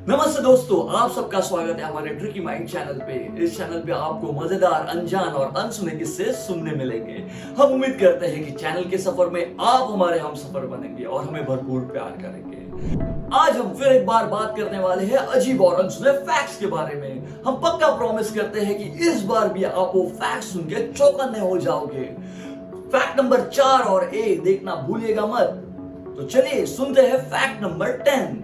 नमस्ते दोस्तों, आप सबका स्वागत है हमारे ट्रिकी माइंड चैनल पे। इस चैनल पे आपको मजेदार, अनजान और अनसुने किस्से सुनने मिलेंगे। हम उम्मीद करते हैं कि चैनल के सफर में आप हमारे हम सफर बनेंगे और हमें भरपूर प्यार करेंगे। आज हम फिर एक बार बात करने वाले हैं अजीब और अनसुने फैक्ट्स के बारे में। हम पक्का प्रॉमिस करते हैं कि इस बार भी आप वो फैक्ट्स सुन के चौकन्ने हो जाओगे। फैक्ट नंबर 4 और 1 देखना भूलिएगा मत। तो चलिए सुनते हैं फैक्ट नंबर 10।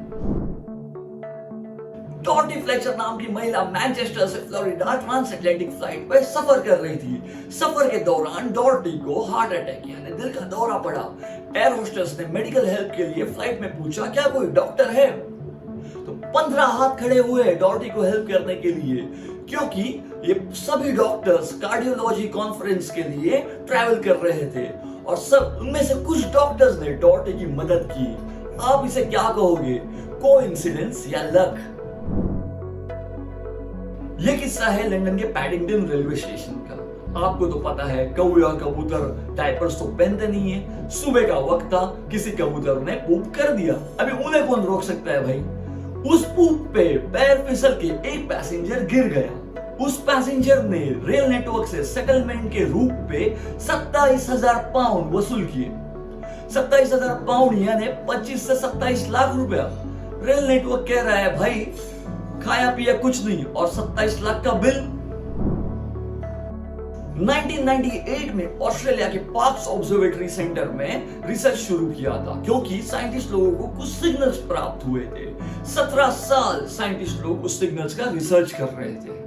डॉर्टी फ्लेचर नाम की महिला मैनचेस्टर से फ्लोरिडा ट्रांसएटलांटिक फ्लाइट पर सफर कर रही थी। सफर के दौरान डॉर्टी को हार्ट अटैक यानी दिल का दौरा पड़ा। एयर होस्टेस ने मेडिकल हेल्प के लिए फ्लाइट में पूछा, क्या कोई डॉक्टर है? तो 15 हाथ खड़े हुए डॉर्टी को हेल्प करने के लिए, क्योंकि ये सभी डॉक्टर्स कार्डियोलॉजी कॉन्फ्रेंस के लिए ट्रैवल कर रहे थे और सब उनमें से कुछ डॉक्टर्स ने डॉर्टी की मदद की। आप इसे क्या कहोगे, कोइंसिडेंस या लक? ये किस्सा है लंदन के पैडिंगटन रेलवे स्टेशन का। आपको तो पता है, कौवे और कबूतर डायपर्स तो पहनते नहीं है। सुबह का वक्त था, किसी कबूतर ने पूप कर दिया। अभी उन्हें कौन रोक सकता है भाई? उस पूप पे पैर फिसल के एक पैसेंजर गिर गया। उस पैसेंजर ने रेल नेटवर्क से सेटलमेंट के रूप पे 27,000 पाउंड वसूल किए। 27,000 पाउंड यानी 25 से 27 लाख रुपया। रेल नेटवर्क कह रहा है भाई खाया पिया कुछ नहीं और 27 लाख का बिल। 1998 में ऑस्ट्रेलिया के पार्क्स ऑब्जर्वेटरी सेंटर में रिसर्च शुरू किया था, क्योंकि साइंटिस्ट लोगों को कुछ सिग्नल्स प्राप्त हुए थे। 17 साल साइंटिस्ट लोग उस सिग्नल्स का रिसर्च कर रहे थे।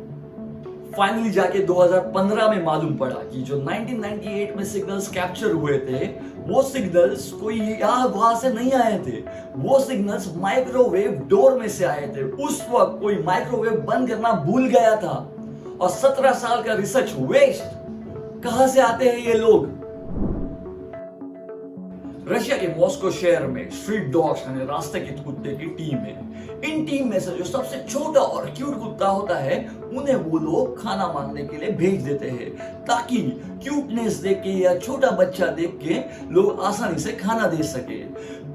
फाइनली जाके 2015 में मालूम पड़ा कि जो 1998 में सिग्नल्स कैप्चर हुए थे, वो सिग्नल्स कोई यहाँ वहां से नहीं आए थे। वो सिग्नल्स माइक्रोवेव डोर में से आए थे। उस वक्त कोई माइक्रोवेव बंद करना भूल गया था और 17 साल का रिसर्च वेस्ट। कहां से आते हैं ये लोग? रशिया के मॉस्को शहर में स्ट्रीट डॉग्स यानी रास्ते के कुत्ते की टीम है। इन टीम में से जो सबसे छोटा और क्यूट कुत्ता होता है, उन्हें वो लोग खाना मांगने के लिए भेज देते हैं, ताकि क्यूटनेस देख के या छोटा बच्चा देख के लोग आसानी से खाना दे सके।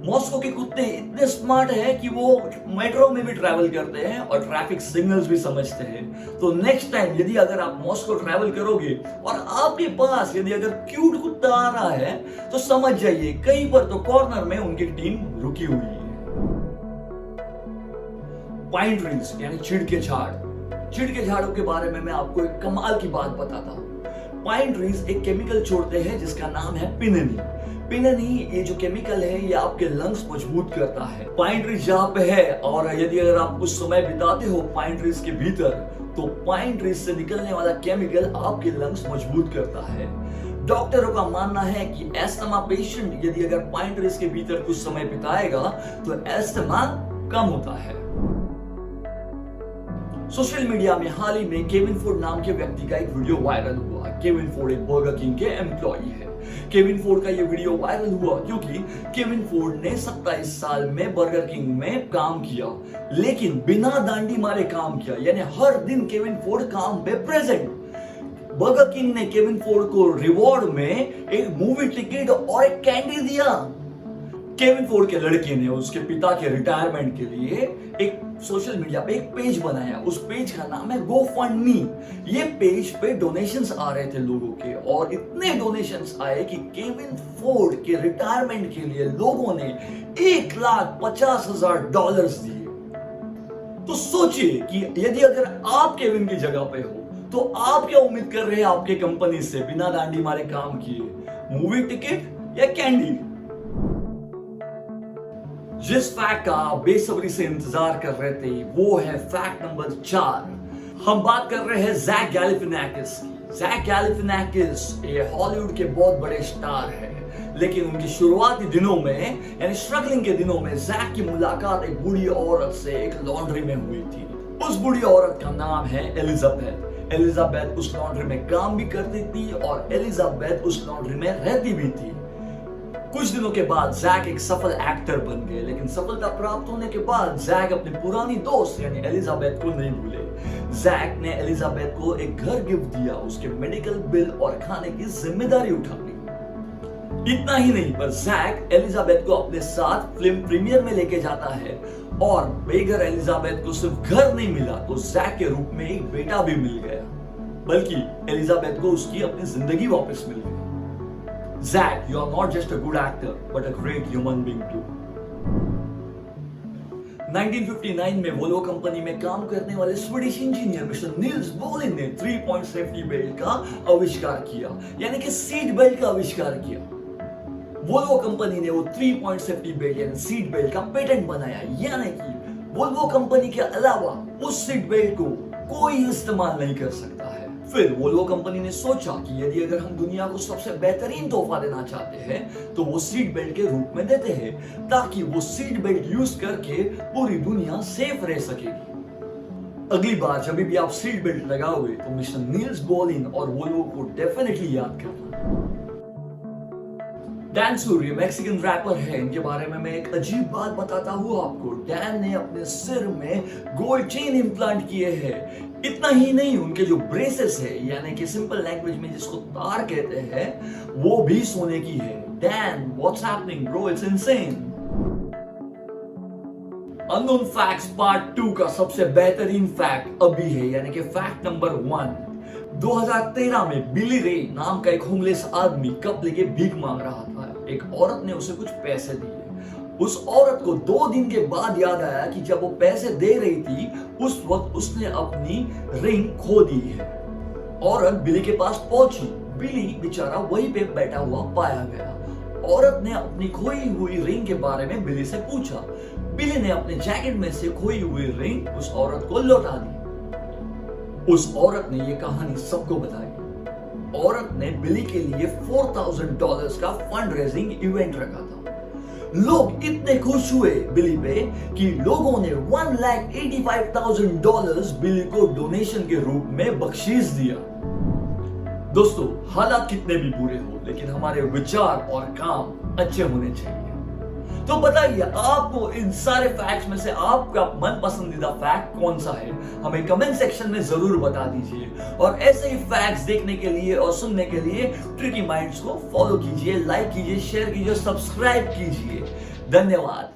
मॉस्को के कुत्ते इतने स्मार्ट हैं कि वो मेट्रो में भी ट्रैवल करते हैं और ट्रैफिक सिग्नल्स भी समझते हैं। तो नेक्स्ट टाइम यदि अगर आप मॉस्को ट्रैवल करोगे और आपके पास यदि अगर क्यूट कुत्ता आ रहा है, तो समझ जाइए कहीं पर तो कॉर्नर में उनकी टीम रुकी हुई है। पाइन ट्रीज यानी चीड़ के झाड़। चीड़ के झाड़ों के बारे में मैं आपको एक कमाल की बात बताता हूँ। पाइन ट्रीज एक केमिकल छोड़ते हैं जिसका नाम है पिननी। पिननी ये जो केमिकल है, ये आपके लंग्स मजबूत करता है। पाइन ट्रीज जहाँ पे है और यदि अगर आप कुछ समय बिताते हो पाइन ट्रीज के भीतर, तो पाइन ट्रीज से निकलने वाला केमिकल आपके लंग्स मजबूत करता है। डॉक्टरों का मानना है कि एस्थमा पेशेंट यदि अगर पाइन ट्रीज के भीतर कुछ समय बिताएगा तो एस्थमा कम होता है। सोशल मीडिया में हाल ही में केविन फोर्ड नाम के व्यक्ति का एक वीडियो वायरल हुआ। केविन फोर्ड एक बर्गर किंग के एम्प्लॉई है। केविन फोर्ड का ये वीडियो वायरल हुआ क्योंकि केविन फोर्ड ने 27 साल में बर्गर किंग में काम किया, लेकिन बिना डांडी मारे काम किया, यानी हर दिन केविन फोर्ड काम पे प्रेजेंट। बर्गर किंग ने केविन फोर्ड को रिवॉर्ड में एक मूवी टिकट और एक कैंडी दिया। केविन फोर्ड के लड़के ने उसके पिता के रिटायरमेंट के लिए एक सोशल मीडिया पे एक पेज बनाया। उस पेज का नाम है GoFundMe। ये पेज पे डोनेशंस आ रहे थे लोगों के, और इतने डोनेशंस आए कि केविन फोर्ड के रिटायरमेंट के लिए लोगों ने $1,50,000 दिए। तो सोचिए कि यदि अगर आप केविन की जगह पे हो, तो आप क्या उम्मीद कर रहे हैं आपके कंपनी से बिना डांडी मारे काम किए? मूवी टिकट या कैंडी? जिस फैक्ट का आप बेसब्री से इंतजार कर रहे थे, वो है फैक्ट नंबर 4। हम बात कर रहे हैं जैक गैलिफिनाकिस की। जैक गैलिफिनाकिस ये हॉलीवुड के बहुत बड़े स्टार हैं, लेकिन उनकी शुरुआती दिनों में यानी स्ट्रगलिंग के दिनों में जैक की मुलाकात एक बूढ़ी औरत से एक लॉन्ड्री में हुई थी। उस बूढ़ी औरत का नाम है एलिजाबेथ। एलिजाबेथ उस लॉन्ड्री में काम भी करती थी और एलिजाबेथ उस लॉन्ड्री में रहती भी थी। कुछ दिनों के बाद जैक एक सफल एक्टर बन गए, लेकिन सफलता प्राप्त होने के बाद जैक अपनी पुरानी दोस्त यानी एलिजाबेथ को नहीं भूले। जैक ने एलिजाबेथ को एक घर गिफ्ट दिया, उसके मेडिकल बिल और खाने की जिम्मेदारी उठा ली। इतना ही नहीं, पर जैक एलिजाबेथ को अपने साथ फिल्म प्रीमियर में लेके जाता है और बेगर एलिजाबेथ को सिर्फ घर नहीं मिला तो जैक के रूप में एक बेटा भी मिल गया, बल्कि एलिजाबेथ को उसकी अपनी जिंदगी वापस मिल गई। Zack, you are not just a good actor, but a great human being too. 1959 में वोल्वो कंपनी में काम करने वाले Swedish engineer mister Niels Boolean ने 3-point सेफ्टी बेल्ट का आविष्कार किया, यानी कि सीट बेल्ट का आविष्कार किया। वोल्वो कंपनी ने वो 3-point सेफ्टी बेल्ट यानी सीट बेल्ट का पेटेंट बनाया, यानी कि वोल्वो कंपनी के अलावा उस सीट बेल्ट को कोई इस्तेमाल नहीं कर सकता है। फिर वोल्वो कंपनी ने सोचा कि यदि अगर हम दुनिया को सबसे बेहतरीन तोहफा देना चाहते हैं तो वो सीट बेल्ट के रूप में देते हैं, ताकि वो सीट बेल्ट यूज करके पूरी दुनिया सेफ रह सकेगी। अगली बार जब भी आप सीट बेल्ट लगाओगे तो मिस्टर नील्स बोलिन और वोल्वो को डेफिनेटली याद करना। डैन सूर्य मैक्सिकन रैपर है, इनके बारे में मैं एक अजीब बात बताता हूँ आपको। डैन ने अपने सिर में गोल्ड चेन इम्प्लांट किए हैं। इतना ही नहीं, उनके जो ब्रेसेस है यानी कि सिंपल लैंग्वेज में जिसको तार कहते हैं, वो भी सोने की है। Dan, what's happening bro, it's insane. Unknown facts part 2 का सबसे बेहतरीन फैक्ट अभी है, यानी कि फैक्ट नंबर 1। 2013 में बिली रे नाम का एक होमलेस आदमी कप लेके भीख मांग रहा था। एक औरत ने उसे कुछ पैसे दिए। उस औरत को 2 दिन के बाद याद आया कि जब वो पैसे दे रही थी उस वक्त उसने अपनी रिंग खो दी है। औरत बिली के पास पहुंची। बिली बेचारा वहीं पे बैठा हुआ पाया गया। औरत ने अपनी खोई हुई रिंग के बारे में बिली से पूछा। बिली ने अपने जैकेट में से खोई हुई रिंग उस औरत को लौटा दी। उस औरत ने ये कहानी सबको बताई। औरत ने बिली के लिए $4,000 का फंड रेजिंग इवेंट रखा था। लोग इतने खुश हुए बिली पे कि लोगों ने $1,85,000 बिली को डोनेशन के रूप में बख्शीश दिया। दोस्तों, हालात कितने भी बुरे हो, लेकिन हमारे विचार और काम अच्छे होने चाहिए। तो बताइए, आपको इन सारे फैक्ट्स में से आपका मन पसंदीदा फैक्ट कौन सा है? हमें कमेंट सेक्शन में जरूर बता दीजिए। और ऐसे ही फैक्ट्स देखने के लिए और सुनने के लिए ट्रिकी माइंड्स को फॉलो कीजिए, लाइक कीजिए, शेयर कीजिए, सब्सक्राइब कीजिए। धन्यवाद।